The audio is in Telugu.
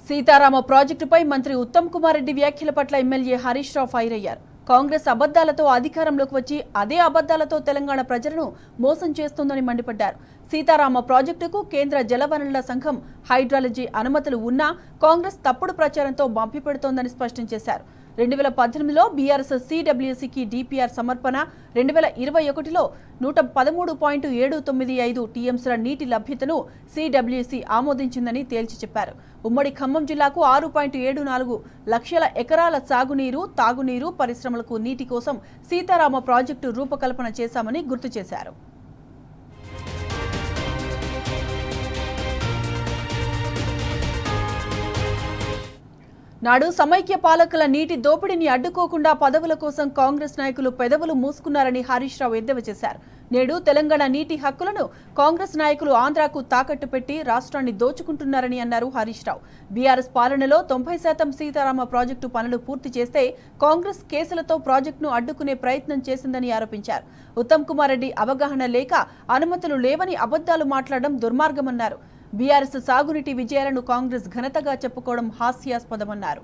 సీతారామ ప్రాజెక్టుపై మంత్రి ఉత్తమ్ కుమార్ రెడ్డి వ్యాఖ్యల పట్ల ఎమ్మెల్యే హరీష్ రావు ఫైర్ అయ్యారు. కాంగ్రెస్ అబద్దాలతో అధికారంలోకి వచ్చి అదే అబద్దాలతో తెలంగాణ ప్రజలను మోసం చేస్తోందని మండిపడ్డారు. సీతారామ ప్రాజెక్టుకు కేంద్ర జలవనరుల సంఘం హైడ్రాలజీ అనుమతులు ఉన్నా కాంగ్రెస్ తప్పుడు ప్రచారంతో మభ్యపెడుతోందని స్పష్టం చేశారు. 2018లో బీఆర్ఎస్ సిడబ్ల్యూసీకి డిపిఆర్ సమర్పణ, 2021లో 113.795 టీఎంసీల నీటి లభ్యతను సిడబ్ల్యూసీ ఆమోదించిందని తేల్చి చెప్పారు. ఉమ్మడి ఖమ్మం జిల్లాకు 6.74 లక్షల ఎకరాల సాగునీరు, తాగునీరు, పరిశ్రమలకు నీటి కోసం సీతారామ ప్రాజెక్టు రూపకల్పన చేశామని గుర్తు చేశారు. నాడు సమైక్య పాలకుల నీటి దోపిడీని అడ్డుకోకుండా పదవుల కోసం కాంగ్రెస్ నాయకులు పెదవులు మూసుకున్నారని హరీష్ రావు ఎద్దేవా చేశారు. నేడు తెలంగాణ నీటి హక్కులను కాంగ్రెస్ నాయకులు ఆంధ్రాకు తాకట్టు పెట్టి రాష్ట్రాన్ని దోచుకుంటున్నారని అన్నారు హరీష్ రావు. బీఆర్ఎస్ పాలనలో 90% సీతారామ ప్రాజెక్టు పనులు పూర్తి చేస్తే కాంగ్రెస్ కేసులతో ప్రాజెక్టును అడ్డుకునే ప్రయత్నం చేసిందని ఆరోపించారు. ఉత్తమ్ కుమార్ రెడ్డి అవగాహన లేక అనుమతులు లేవని అబద్దాలు మాట్లాడడం దుర్మార్గమన్నారు. బీఆర్ఎస్ సాగునీటి విజయాలను కాంగ్రెస్ ఘనతగా చెప్పుకోవడం హాస్యాస్పదమన్నారు.